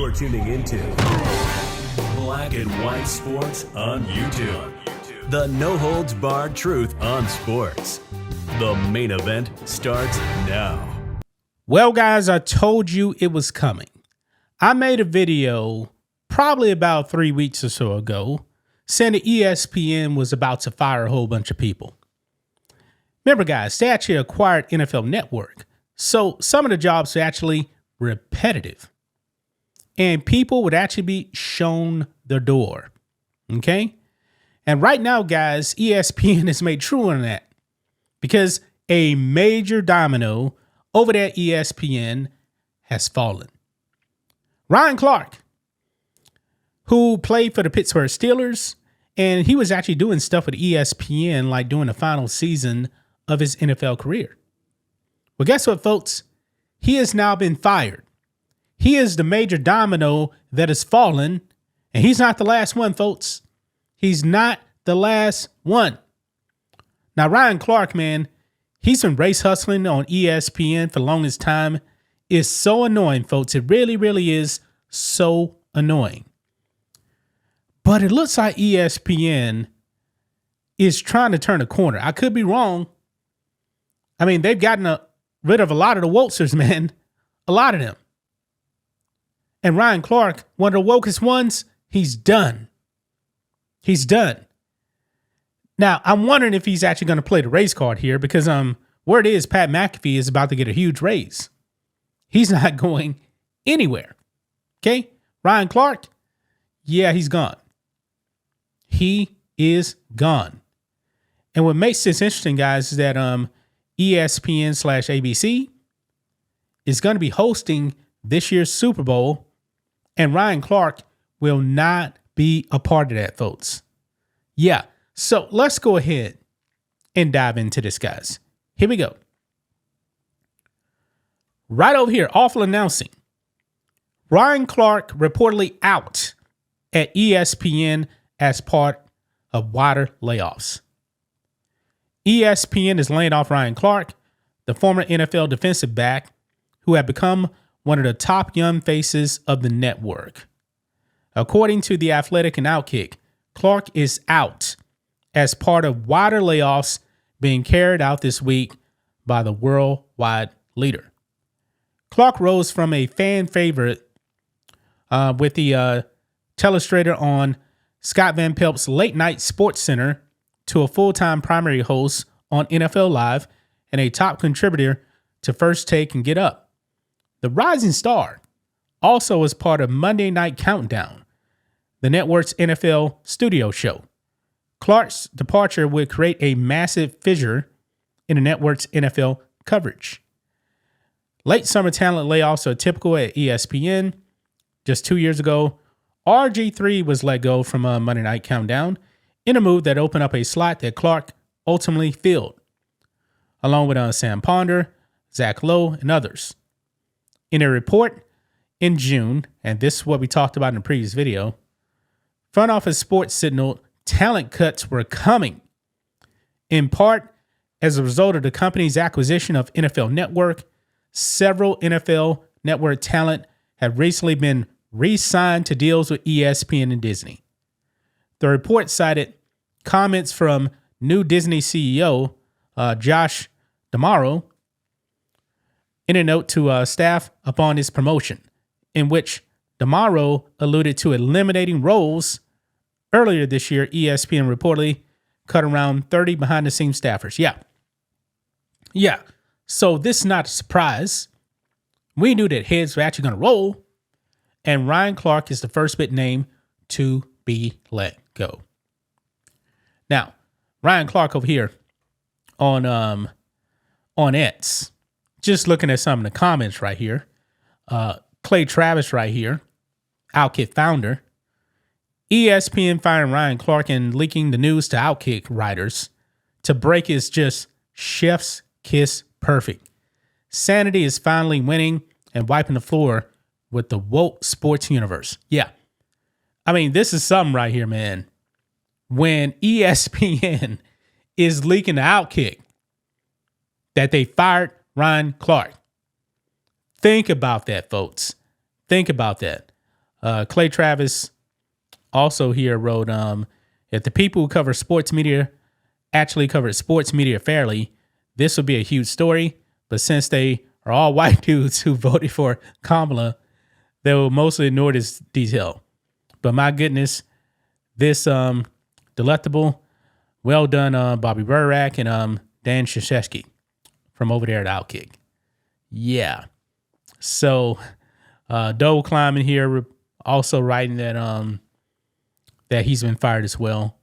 You're tuning into Black and White Sports on YouTube. The no-holds-barred truth on sports. The main event starts now. Well, guys, I told you it was coming. I made a video probably about 3 weeks or so ago saying that ESPN was about to fire a whole bunch of people. Remember, guys, they actually acquired NFL Network. So some of the jobs are actually repetitive. And people would actually be shown the door. Okay? And right now, guys, ESPN has made true on that. Because a major domino over there at ESPN has fallen. Ryan Clark, who played for the Pittsburgh Steelers, and he was actually doing stuff with ESPN like during the final season of his NFL career. Well, guess what, folks? He has now been fired. He is the major domino that has fallen, and he's not the last one, folks. He's not the last one. Now, Ryan Clark, man, he's been race hustling on ESPN for the longest time. It's so annoying, folks. It really, really is so annoying. But it looks like ESPN is trying to turn a corner. I could be wrong. I mean, they've gotten rid of a lot of the wokesters, man. A lot of them. And Ryan Clark, one of the wokest ones, he's done. He's done. Now, I'm wondering if he's actually going to play the raise card here because word is Pat McAfee is about to get a huge raise. He's not going anywhere. Okay? Ryan Clark, yeah, he's gone. He is gone. And what makes this interesting, guys, is that ESPN/ABC is going to be hosting this year's Super Bowl, and Ryan Clark will not be a part of that, folks. Yeah. So let's go ahead and dive into this, guys. Here we go. Right over here, awful announcing. Ryan Clark reportedly out at ESPN as part of wider layoffs. ESPN is laying off Ryan Clark, the former NFL defensive back who had become one of the top young faces of the network. According to The Athletic and Outkick, Clark is out as part of wider layoffs being carried out this week by the worldwide leader. Clark rose from a fan favorite with the telestrator on Scott Van Pelt's Late Night Sports Center to a full-time primary host on NFL Live and a top contributor to First Take and Get Up. The rising star also was part of Monday Night Countdown, the network's NFL studio show. Clark's departure would create a massive fissure in the network's NFL coverage. Late summer talent layoffs are typical at ESPN. Just 2 years ago, RG3 was let go from Monday Night Countdown in a move that opened up a slot that Clark ultimately filled, along with Sam Ponder, Zach Lowe, and others. In a report in June, and this is what we talked about in the previous video, Front Office Sports signaled talent cuts were coming, in part as a result of the company's acquisition of NFL Network. Several NFL Network talent have recently been re-signed to deals with ESPN and Disney. The report cited comments from new Disney CEO Josh D'Amaro in a note to staff upon his promotion, in which D'Amaro alluded to eliminating roles. Earlier this year, ESPN reportedly cut around 30 behind-the-scenes staffers. Yeah. So this is not a surprise. We knew that heads were actually going to roll, and Ryan Clark is the first bit name to be let go. Now, Ryan Clark over here on X, just looking at some of the comments right here. Clay Travis right here, Outkick founder. ESPN firing Ryan Clark and leaking the news to Outkick writers to break is just chef's kiss perfect. Sanity is finally winning and wiping the floor with the woke sports universe. Yeah. I mean, this is something right here, man. When ESPN is leaking the Outkick that they fired Ryan Clark. Think about that, folks. Think about that. Clay Travis also here wrote, if the people who cover sports media actually covered sports media fairly, this would be a huge story. But since they are all white dudes who voted for Kamala, they will mostly ignore this detail. But my goodness, this delectable, well done, Bobby Burak and Dan Krzyzewski from over there at Outkick. Yeah. So Doe Climbing here also writing that that he's been fired as well.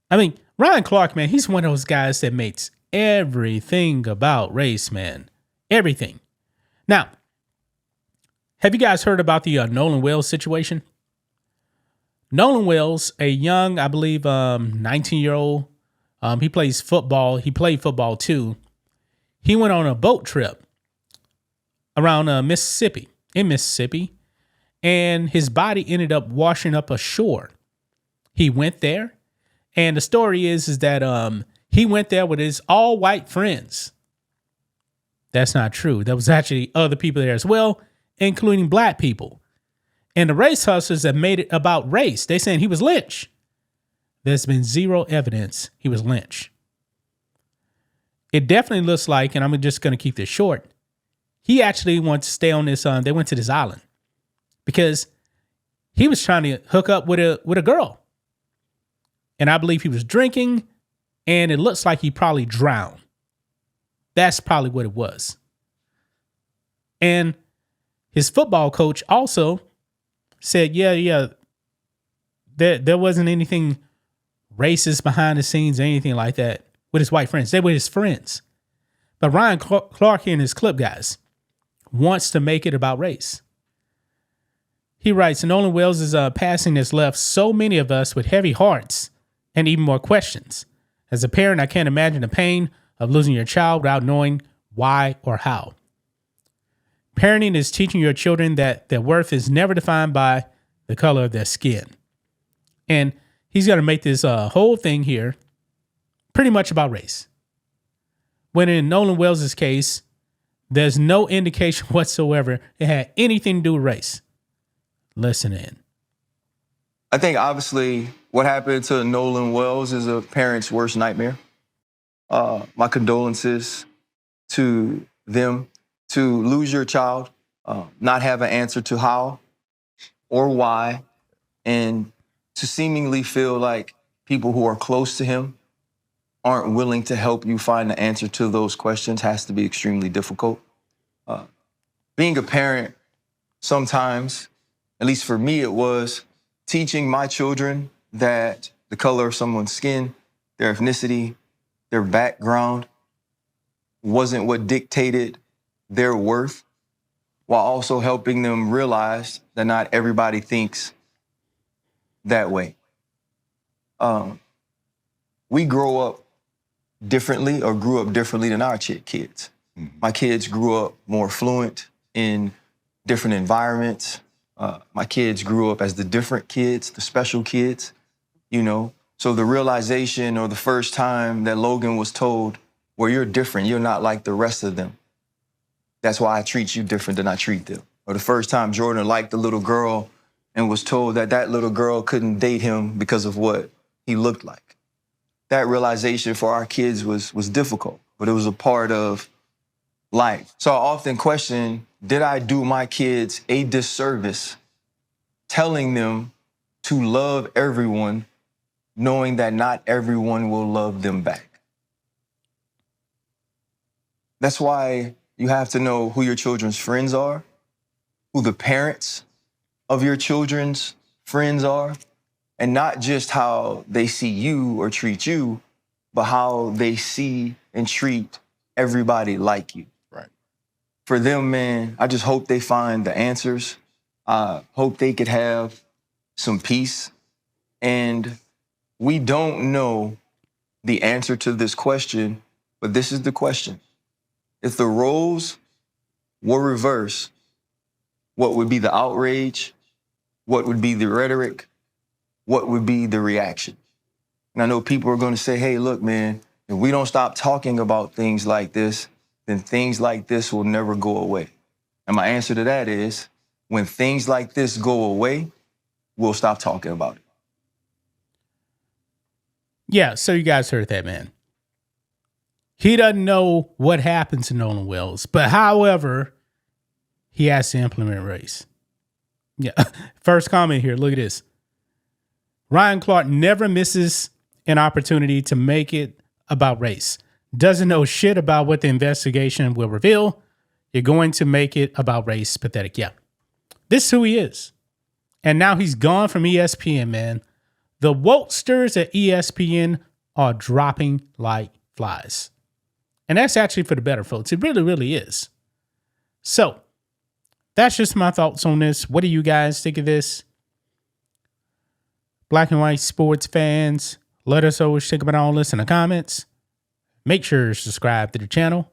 I mean, Ryan Clark, man, he's one of those guys that makes everything about race, man. Everything. Now, have you guys heard about the Nolan Wells situation? Nolan Wells, a young, I believe, 19-year-old, he plays football. He played football too. He went on a boat trip around in Mississippi, and his body ended up washing up ashore. He went there, and the story is that he went there with his all-white friends. That's not true. There was actually other people there as well, including black people. And the race hustlers have made it about race. They saying he was lynched. There's been zero evidence he was lynched. It definitely looks like, and I'm just going to keep this short, he actually wants to stay on this, they went to this island because he was trying to hook up with a girl. And I believe he was drinking, and it looks like he probably drowned. That's probably what it was. And his football coach also said, yeah, there wasn't anything racist behind the scenes or anything like that with his white friends. They were his friends. But Ryan Clark here in his clip, guys, wants to make it about race. He writes, Nolan Wells' passing has left so many of us with heavy hearts and even more questions. As a parent, I can't imagine the pain of losing your child without knowing why or how. Parenting is teaching your children that their worth is never defined by the color of their skin. And he's going to make this whole thing here pretty much about race. When in Nolan Wells' case, there's no indication whatsoever it had anything to do with race. Listen in. I think obviously what happened to Nolan Wells is a parent's worst nightmare. My condolences to them. To lose your child, not have an answer to how or why, and to seemingly feel like people who are close to him aren't willing to help you find the answer to those questions has to be extremely difficult. Being a parent, sometimes, at least for me, it was teaching my children that the color of someone's skin, their ethnicity, their background wasn't what dictated their worth, while also helping them realize that not everybody thinks that way. We grow up differently or grew up differently than our kids. Mm-hmm. My kids grew up more fluent in different environments. My kids grew up as the different kids, the special kids, you know. So the realization or the first time that Logan was told, well, you're different, you're not like the rest of them. That's why I treat you different than I treat them. Or the first time Jordan liked the little girl and was told that that little girl couldn't date him because of what he looked like. That realization for our kids was difficult, but it was a part of life. So I often question, did I do my kids a disservice telling them to love everyone, knowing that not everyone will love them back? That's why you have to know who your children's friends are, who the parents of your children's friends are, and not just how they see you or treat you, but how they see and treat everybody like you. Right. For them, man, I just hope they find the answers. I hope they could have some peace. And we don't know the answer to this question, but this is the question. If the roles were reversed, what would be the outrage? What would be the rhetoric? What would be the reaction? And I know people are going to say, hey, look, man, if we don't stop talking about things like this, then things like this will never go away. And my answer to that is, when things like this go away, we'll stop talking about it. Yeah, so you guys heard that, man. He doesn't know what happened to Nolan Wells, but however, he has to implement race. Yeah, first comment here. Look at this. Ryan Clark never misses an opportunity to make it about race. Doesn't know shit about what the investigation will reveal. You're going to make it about race. Pathetic. Yeah. This is who he is. And now he's gone from ESPN, man. The wokesters at ESPN are dropping like flies. And that's actually for the better, folks. It really, really is. So that's just my thoughts on this. What do you guys think of this? Black and white sports fans, let us know what you think about all this in the comments. Make sure to subscribe to the channel.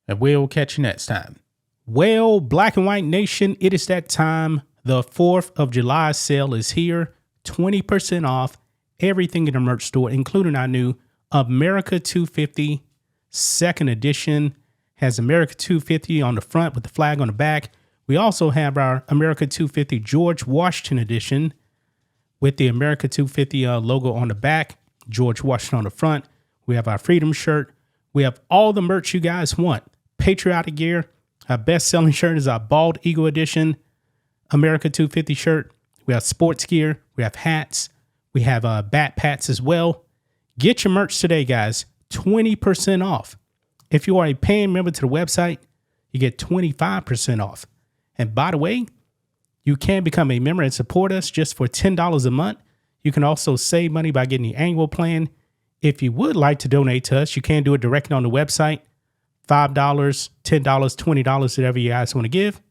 And we'll catch you next time. Well, Black and White Nation, it is that time. The 4th of July sale is here. 20% off everything in the merch store, including our new America 250 second edition. Has America 250 on the front with the flag on the back. We also have our America 250 George Washington edition with the America 250 logo on the back, George Washington on the front. We have our Freedom shirt. We have all the merch you guys want. Patriotic gear. Our best-selling shirt is our Bald Eagle edition America 250 shirt. We have sports gear. We have hats. We have bat pats as well. Get your merch today, guys. 20% off. If you are a paying member to the website, you get 25% off. And by the way, you can become a member and support us just for $10 a month. You can also save money by getting the annual plan. If you would like to donate to us, you can do it directly on the website. $5, $10, $20, whatever you guys want to give.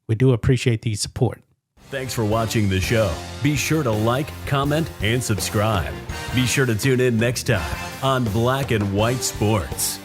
We do appreciate the support. Thanks for watching the show. Be sure to like, comment, and subscribe. Be sure to tune in next time on Black and White Sports.